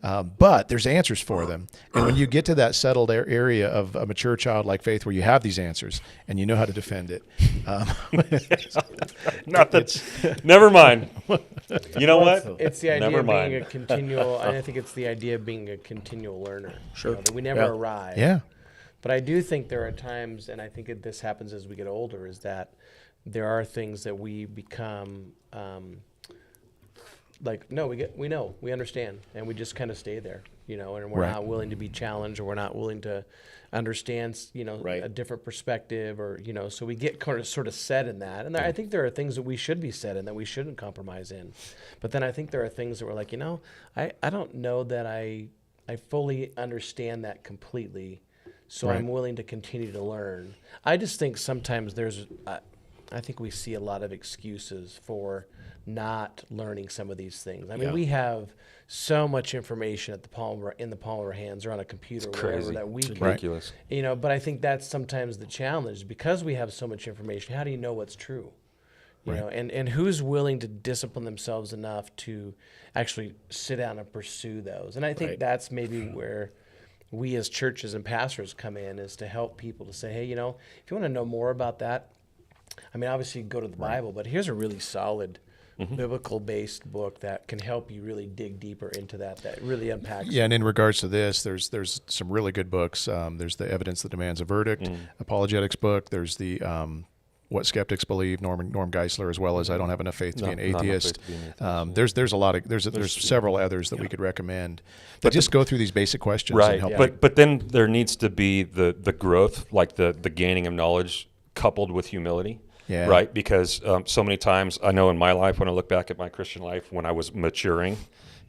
but there's answers for them. And when you get to that settled area of a mature childlike faith where you have these answers and you know how to defend it, Never mind. You know what? It's the idea Never of being mind. a continual, and I think it's the idea of being a continual learner. Sure. That we never arrive. yeah. But I do think there are times, and I think this happens as we get older, is that there are things that we become like, no, we know, we understand, and we just kind of stay there, and we're not willing to be challenged, or we're not willing to understand, a different perspective, or, so we get sort of set in that. And I think there are things that we should be set in that we shouldn't compromise in. But then I think there are things that we're like, I don't know that I fully understand that completely, so I'm willing to continue to learn. I just think sometimes I think we see a lot of excuses for not learning some of these things. I mean, we have so much information in the palm of our hands, or on a computer, or whatever, that we can, ridiculous. But I think that's sometimes the challenge, because we have so much information. How do you know what's true? You know, and who's willing to discipline themselves enough to actually sit down and pursue those? And I think that's maybe where we as churches and pastors come in, is to help people to say, hey, if you want to know more about that, I mean, obviously go to the Bible, but here's a really solid biblical-based book that can help you really dig deeper into that really unpacks. Yeah, and in regards to this, there's some really good books. There's the Evidence That Demands a Verdict, apologetics book. There's the What Skeptics Believe, Norm Geisler, as well as I Don't Have Enough Faith to Be an Atheist. There's a lot of there's several others that we could recommend that just go through these basic questions and help. But then there needs to be the growth, like the gaining of knowledge, coupled with humility. Yeah. Right. Because so many times I know in my life, when I look back at my Christian life, when I was maturing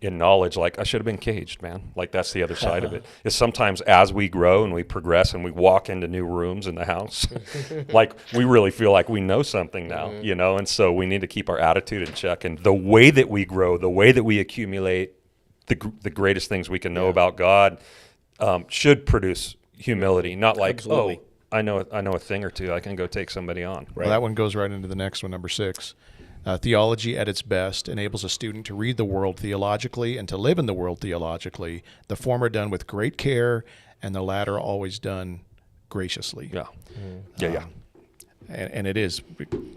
in knowledge, like I should have been caged, man. Like that's the other side of it. Is sometimes as we grow and we progress and we walk into new rooms in the house, like we really feel like we know something now, and so we need to keep our attitude in check. And the way that we grow, the way that we accumulate the greatest things we can know about God should produce humility, not like, Absolutely. I know a thing or two, I can go take somebody on. Well, that one goes right into the next one, number 6. Theology at its best enables a student to read the world theologically and to live in the world theologically, the former done with great care and the latter always done graciously. Yeah. And it is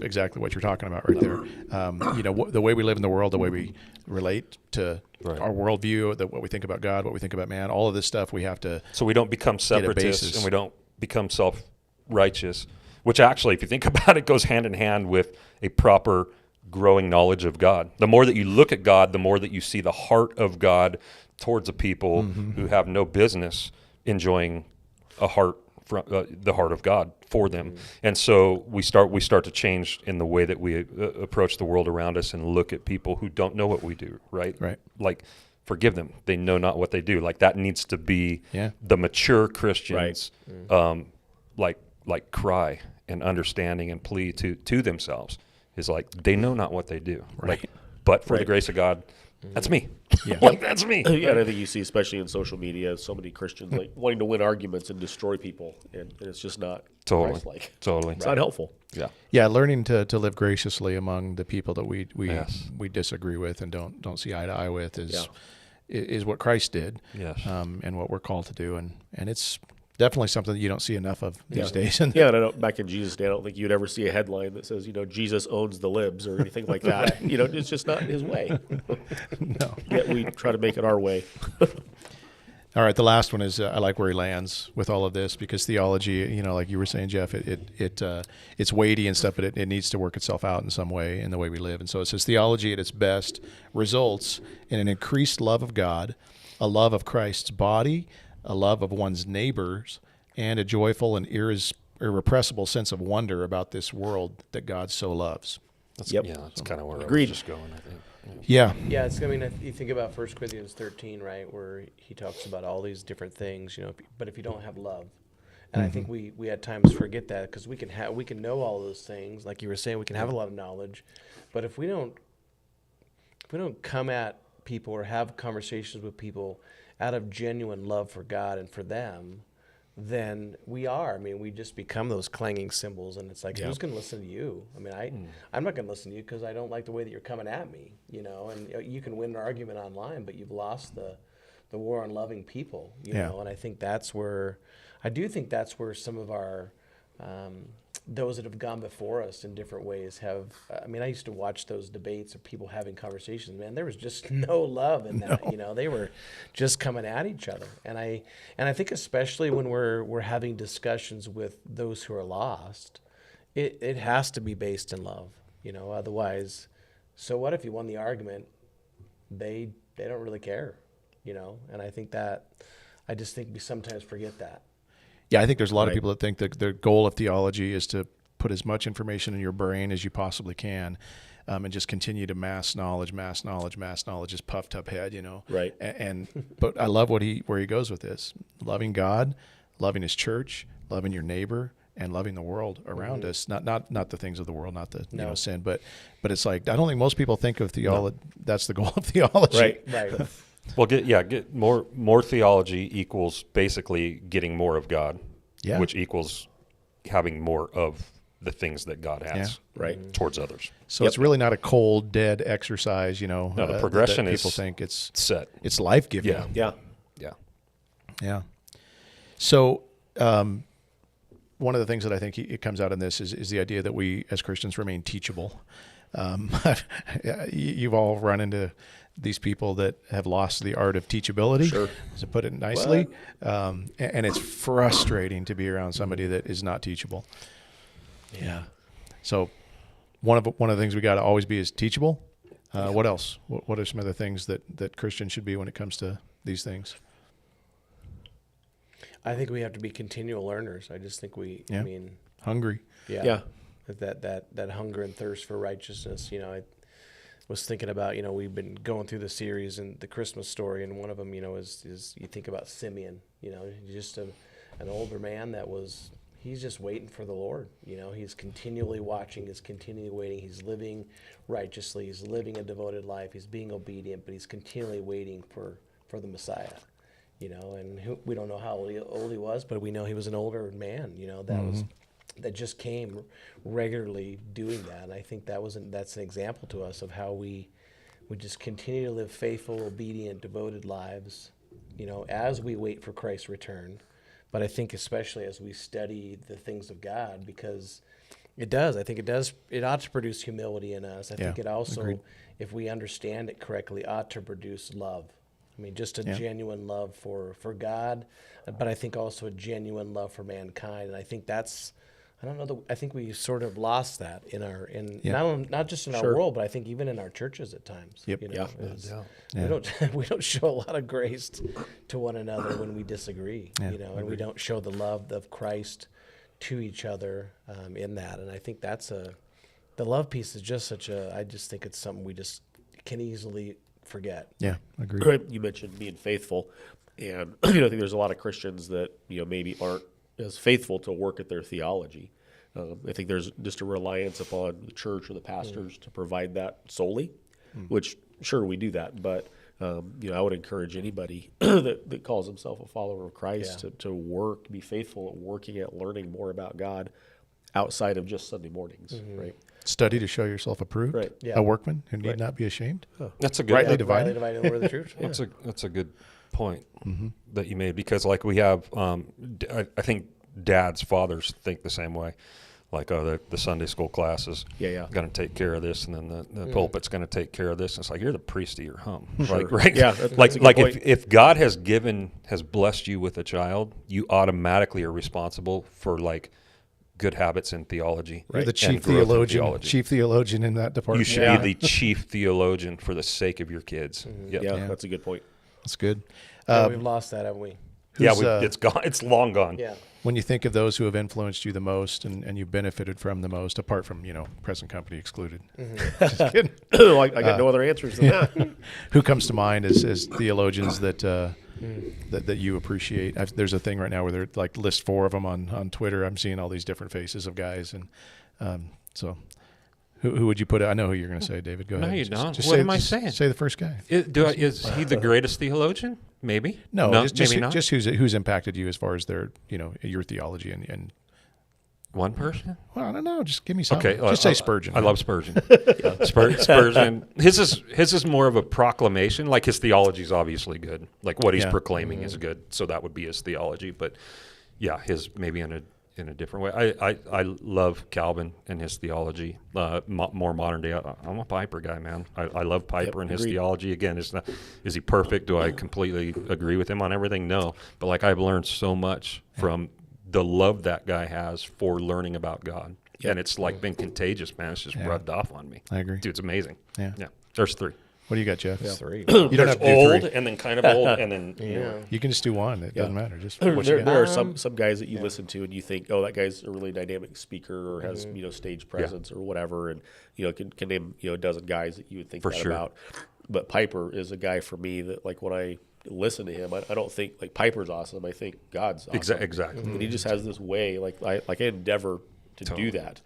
exactly what you're talking about right there. The way we live in the world, the way we relate to our worldview, what we think about God, what we think about man, all of this stuff we have to. So we don't become separatists and we don't become self-righteous, which actually, if you think about it, goes hand in hand with a proper growing knowledge of God. The more that you look at God, the more that you see the heart of God towards a people who have no business enjoying a heart from the heart of God for them. And so we start to change in the way that we approach the world around us and look at people who don't know what we do, right? Like, forgive them, they know not what they do. Like that needs to be the mature Christians, like cry and understanding and plea to themselves, is like they know not what they do. Like, but for the grace of God, that's me. Like that's me. Yeah, and I think you see, especially in social media, so many Christians like wanting to win arguments and destroy people, and it's just not Christ-like. Totally, it's not helpful. Yeah, learning to live graciously among the people that we disagree with and don't see eye to eye with is what Christ did, and what we're called to do, and it's definitely something that you don't see enough of these days. And I know back in Jesus' day, I don't think you'd ever see a headline that says, Jesus owns the libs or anything like that. It's just not his way. No. Yet we try to make it our way. All right, the last one is I like where he lands with all of this, because theology, like you were saying, Jeff, it's weighty and stuff, but it needs to work itself out in some way in the way we live. And so it says theology at its best results in an increased love of God, a love of Christ's body, a love of one's neighbors, and a joyful and irrepressible sense of wonder about this world that God so loves. That's kind of where I was just going, I think. Yeah. Yeah, it's. I mean, you think about 1 Corinthians 13, right, where he talks about all these different things, but if you don't have love, and I think we at times forget that, because we can know all those things, like you were saying, we can have a lot of knowledge, but if we don't come at people or have conversations with people out of genuine love for God and for them, then we just become those clanging cymbals, and it's like, who's going to listen to you? I mean, I'm not going to listen to you because I don't like the way that you're coming at me, and you can win an argument online, but you've lost the war on loving people, know, and I do think that's where some of our those that have gone before us in different ways have. I mean, I used to watch those debates of people having conversations. Man, there was just no love in that. You know, they were just coming at each other. And I think especially when we're having discussions with those who are lost, it has to be based in love. You know, otherwise, so what if you won the argument? They don't really care. You know, and I just think we sometimes forget that. Yeah, I think there's a lot of people that think that the goal of theology is to put as much information in your brain as you possibly can, and just continue to mass knowledge, just puffed up head, you know. Right. But I love where he goes with this: loving God, loving His church, loving your neighbor, and loving the world around us. Not the things of the world, not the you know sin, but it's like I don't think most people think of theology. That's the goal of theology. Right. Well, get more theology equals basically getting more of God, which equals having more of the things that God has towards others. So it's really not a cold, dead exercise, you know. No, the progression that is people think it's set. It's life-giving. Yeah. So one of the things that I think it comes out in this is the idea that we as Christians remain teachable. You've all run into these people that have lost the art of teachability, to put it nicely. And it's frustrating to be around somebody that is not teachable. Yeah. So one of the things we got to always be is teachable. What else? What are some of the things that Christians should be when it comes to these things? I think we have to be continual learners. I just think I mean, hungry. Yeah. That hunger and thirst for righteousness. You know, I was thinking about, you know, we've been going through the series and the Christmas story, and one of them, you know, is you think about Simeon. You know, just an older man he's just waiting for the Lord. You know, he's continually watching, he's continually waiting, he's living righteously, he's living a devoted life, he's being obedient, but he's continually waiting for the Messiah. You know, and we don't know how old he was, but we know he was an older man. You know, that just came regularly doing that. And I think that's an example to us of how we just continue to live faithful, obedient, devoted lives, you know, as we wait for Christ's return. But I think especially as we study the things of God, because it ought to produce humility in us. I think it also, agreed. if we understand it correctly, ought to produce love. I mean, just a genuine love for God, but I think also a genuine love for mankind. And I think I think we sort of lost that not just in our world, but I think even in our churches at times. Yep. You know, we don't show a lot of grace to one another when we disagree. You know, and we don't show the love of Christ to each other in that. And I think the love piece is just I just think it's something we just can easily forget. Yeah, agreed. You mentioned being faithful, and I think there's a lot of Christians that maybe aren't as faithful to work at their theology. I think there's just a reliance upon the church or the pastors to provide that solely, which sure we do that, but I would encourage anybody that calls himself a follower of Christ to be faithful at working at learning more about God outside of just Sunday mornings, right? Study to show yourself approved, right? A workman who need not be ashamed. That's a good rightly divided the word of the truth. That's a good point that you made, because like we have, I think dads, fathers think the same way. Like, the Sunday school class is going to take care of this, and then the pulpit's going to take care of this. And it's like, you're the priest of your home. Like, right? Yeah, that's a good point. If God has blessed you with a child, you automatically are responsible for like good habits in theology. You're the chief theologian in that department. You should be the chief theologian for the sake of your kids. Yeah, that's a good point. That's good. We've lost that, haven't we? It's gone. It's long gone. Yeah. When you think of those who have influenced you the most and you've benefited from the most, apart from, present company excluded. Just kidding. I got no other answers than that. Who comes to mind as theologians that you appreciate? There's a thing right now where they're like list 4 of them on Twitter. I'm seeing all these different faces of guys, and so who would you put? I know who you're going to say, David. Go ahead. No, you don't. Just What am I saying? Say the first guy. Is he the greatest theologian? Maybe. No, maybe not. Just who's impacted you as far as their your theology and. One person? Well, I don't know. Just give me something. Okay, just say Spurgeon. I love Spurgeon. Spurgeon. His is more of a proclamation. Like, his theology is obviously good. Like, what he's proclaiming is good. So that would be his theology. But yeah, his maybe in in a different way. I love Calvin and his theology. More modern day. I'm a Piper guy, man. I love Piper and his agreed. theology. Again, it's not, is he perfect? Do I completely agree with him on everything? No. But like I've learned so much from the love that guy has for learning about God. Yep. And it's like been contagious, man. It's just rubbed off on me. I agree. Dude, it's amazing. Yeah. There's 3. What do you got, Jeff? Three. You don't There's have to do old 3. and then kind of old and then You can just do one. It doesn't matter. Just what you There got. are some guys that you listen to and you think, oh, that guy's a really dynamic speaker or has stage presence or whatever, and can name a dozen guys that you would think For that sure. about. But Piper is a guy for me that, like, when I listen to him, I don't think like Piper's awesome. I think God's awesome. Exactly. And he just has this way, like I endeavor to do that,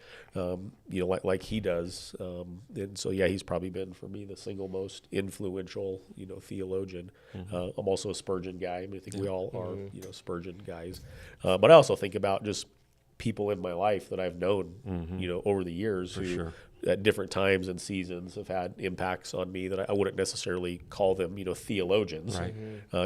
like he does. And so, he's probably been for me the single most influential, theologian. I'm also a Spurgeon guy. I mean, I think we all are, Spurgeon guys. But I also think about just people in my life that I've known, over the years who at different times and seasons have had impacts on me that I wouldn't necessarily call them, theologians, Right.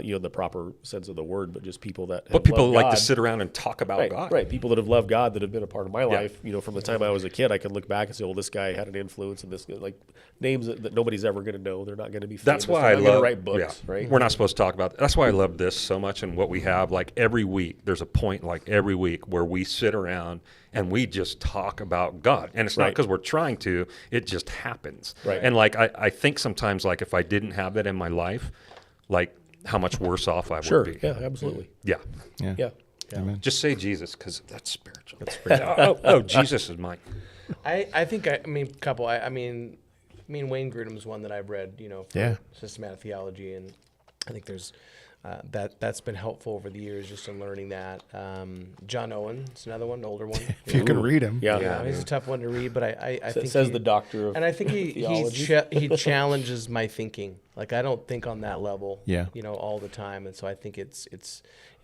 In the proper sense of the word, but just people that But have people loved like God. to sit around and talk about Right, God. right. People that have loved God, that have been a part of my life, from the time I was a kid, I can look back and say, "Oh, this guy had an influence," and this like names that nobody's ever going to know. They're not going to be famous. That's why They're I not gonna love write books, right? We're not supposed to talk about that. That's why I love this so much and what we have. Like every week, there's a point like every week where we sit around and we just talk about God. And it's not Right. because we're trying to, it just happens. Right. And like I think sometimes like if I didn't have that in my life, like how much worse off I Sure. would be. Yeah, absolutely. Yeah. Yeah. Amen. Just say Jesus because that's spiritual. oh, Jesus is mine. I think I mean couple. I mean Wayne Grudem's one that I've read. For Yeah. systematic theology, and I think there's that's been helpful over the years just in learning that. John Owen's another one, older one. If you can read them. Yeah. He's a tough one to read, but I think Says he- the doctor of and I think theology. he challenges my thinking. Like I don't think on that level, Yeah. all the time, and so I think it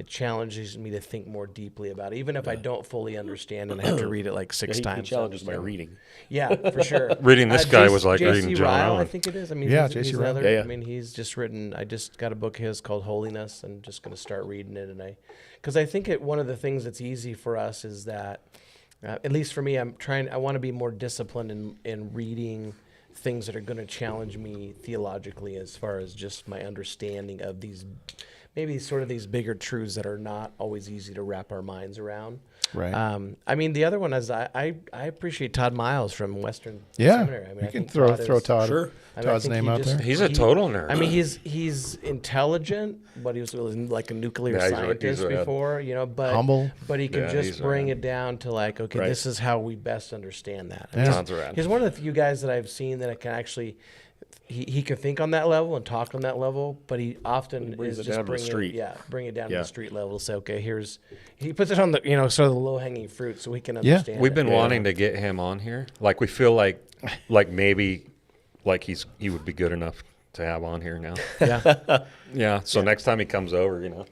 challenges me to think more deeply about it, even if I don't fully understand and I have to read it like six he times. to challenges my understand. reading. Yeah, for sure. Reading this guy J.C. was like reading John Ryle, I Owen. think it is. I mean, Yeah, he's J.C. Ryle. another. Yeah. I mean, he's just written. I just got a book of his called Holiness, and just going to start reading it. And because I think one of the things that's easy for us is that, at least for me, I want to be more disciplined in reading things that are going to challenge me theologically, as far as just my understanding of these, maybe sort of these bigger truths that are not always easy to wrap our minds around. Right. I mean, the other one is I appreciate Todd Miles from Western Yeah. Seminary. I mean, You I can think throw is- Todd. Sure. I mean, I Todd's think name he out just- there. He's a total nerd. I mean, he's intelligent, but he was like a nuclear Yeah, he's scientist a- before, but Humble. But he can Yeah, just he's a- bring it down to like, okay, Right. this is how we best understand that. Yeah. Todd's around. He's one of the few guys that I've seen that can actually. He can think on that level and talk on that level, but he often brings is it just down to the street. bring it down to Yeah. the street level. Say, okay, he puts it on the sort of the low hanging fruit, so we can Yeah. understand. We've it. been wanting to get him on here. Like we feel like maybe like he would be good enough to have on here now. Yeah. Yeah. So next time he comes over, Now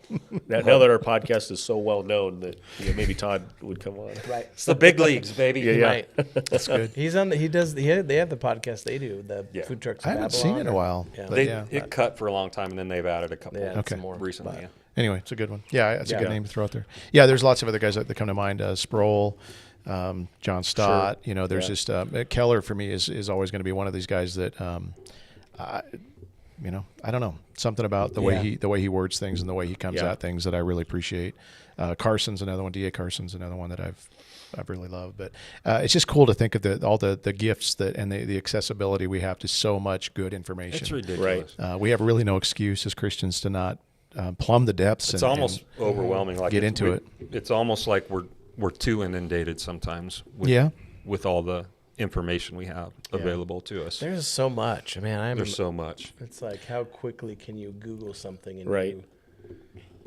that our podcast is so well known that maybe Todd would come on. Right. it's the big leagues, baby. Yeah. Right. That's good. He's on. They have the podcast they do, the Yeah. food trucks. I of haven't Babylon, seen it in a or- while. Yeah. But They yeah. it cut for a long time, and then they've added a couple Yeah, Okay. some more. recently. but- Yeah. Anyway, it's a good one. Yeah, that's a Yeah. good name to throw out there. Yeah, there's lots of other guys that come to mind. Sproul, John Stott. Sure. There's Yeah. just Keller for me is always going to be one of these guys that, I don't know, something about the way he words things and the way he comes Yeah. at things that I really appreciate. Carson's another one. D.A. Carson's another one that I've really loved. But it's just cool to think of all the gifts and the accessibility we have to so much good information. It's ridiculous. Right. We have really no excuse as Christians to not plumb the depths. It's and, almost overwhelming. Like get into it. It's almost like we're too inundated sometimes. With all the information we have available to us. There's so much. Man, There's so much. It's like how quickly can you Google something and Right.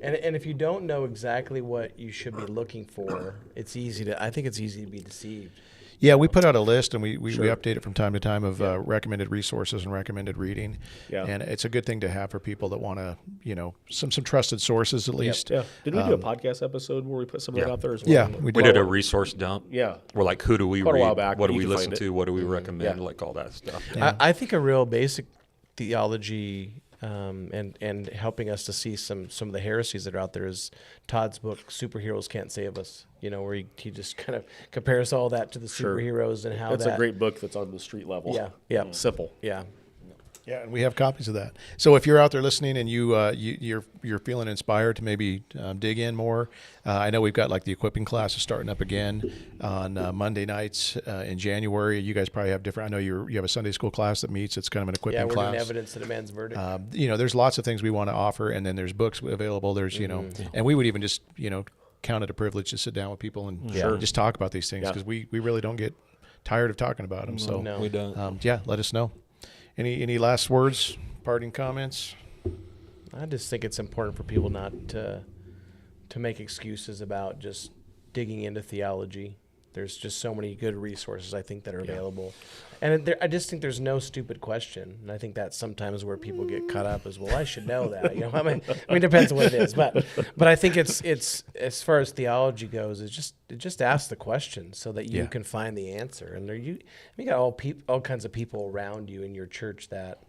and if you don't know exactly what you should be looking for, I think it's easy to be deceived. Yeah, we put out a list and we update it from time to time of recommended resources and recommended reading. Yeah. And it's a good thing to have for people that want to, some trusted sources at least. Yeah. Did we do a podcast episode where we put some of that out there as well? Yeah, We did a resource dump. Yeah. We're like, who do we Quite a read? while back. What do You we can listen find it. to? What do we recommend? Yeah. Like all that stuff. Yeah. I think a real basic theology and helping us to see some of the heresies that are out there. Is Todd's book "Superheroes Can't Save Us"? Where he just kind of compares all that to the superheroes and how That's a great book that's on the street level. Yeah. Simple. Yeah. Yeah, and we have copies of that. So if you're out there listening and you're feeling inspired to maybe dig in more, I know we've got like the equipping classes starting up again on Monday nights in January. You guys probably have different. I know you have a Sunday school class that meets. It's kind of an equipping class. Yeah, we're doing evidence that demands verdict. There's lots of things we want to offer, and then there's books available. There's and we would even just count it a privilege to sit down with people and just talk about these things because we really don't get tired of talking about them. So we don't. let us know. Any last words, parting comments? I just think it's important for people not to make excuses about just digging into theology. There's just so many good resources I think that are available, and I just think there's no stupid question. And I think that's sometimes where people get caught up as well. I should know that. I mean, it depends on what it is, but I think it's as far as theology goes, it's just ask the question so that you can find the answer. And you got all kinds of people around you in your church that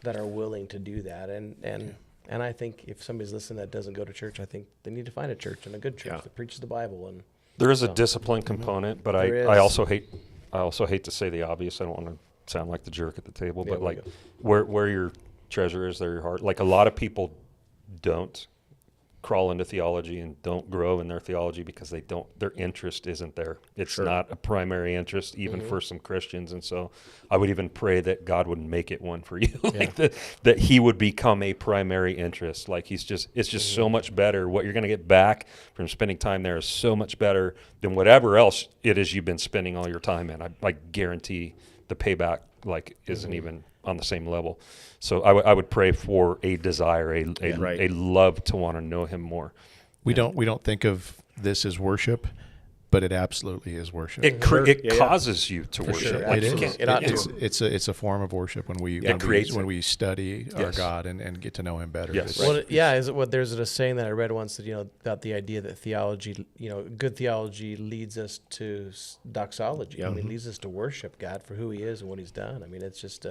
are willing to do that. And I think if somebody's listening that doesn't go to church, I think they need to find a church and a good church that preaches the Bible. And there is a discipline component, but I also hate to say the obvious. I don't want to sound like the jerk at the table, but like where your treasure is, there your heart. Like a lot of people don't crawl into theology and don't grow in their theology because their interest isn't there. It's not a primary interest even for some Christians. And so I would even pray that God would make it one for you, like that he would become a primary interest. Like it's just so much better. What you're going to get back from spending time there is so much better than whatever else it is you've been spending all your time in. I guarantee the payback isn't even on the same level. So I would pray for a desire, a love to want to know him more. We don't think of this as worship, but it absolutely is worship. It causes you to worship. Sure. Like it is. It's a form of worship when we study our God and get to know him better. Yes. There's a saying that I read once that about the idea that theology, good theology leads us to doxology. I mean, leads us to worship God for who He is and what He's done. I mean, it's just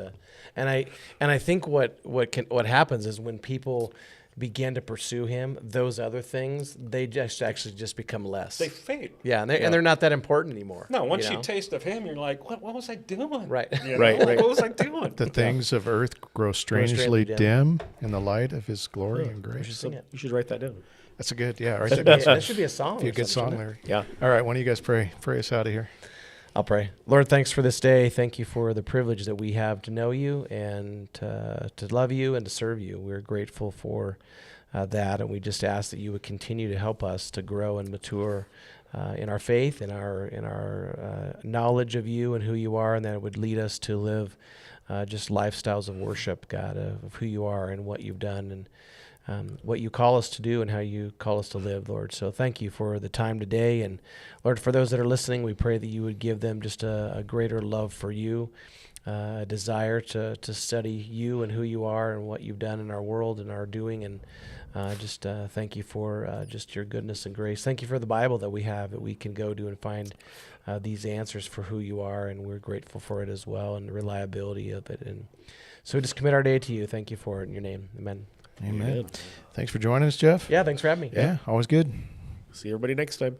and I think what happens is when people begin to pursue Him, those other things, they just become less. They fade. Yeah, and they're not that important anymore. No, once you taste of Him, you're like, what was I doing? Right. Right. What was I doing? The things of earth grow strangely dim in the light of His glory and grace. We should sing it. You should write that down. That's a good, right there. That should be a song. Be a good song, Larry. Yeah. All right, why don't you guys pray us out of here? I'll pray. Lord, thanks for this day. Thank you for the privilege that we have to know you and to love you and to serve you. We're grateful for that, and we just ask that you would continue to help us to grow and mature in our faith, in our knowledge of you and who you are, and that it would lead us to live just lifestyles of worship, God, of who you are and what you've done and what you call us to do and how you call us to live, Lord. So thank you for the time today. And Lord, for those that are listening, we pray that you would give them just a greater love for you, a desire to study you and who you are and what you've done in our world and our doing. And just thank you for just your goodness and grace. Thank you for the Bible that we have that we can go to and find these answers for who you are. And we're grateful for it as well and the reliability of it. And so we just commit our day to you. Thank you for it in your name. Amen. Amen. Thanks for joining us, Jeff. Yeah, thanks for having me. Yeah, always good. See everybody next time.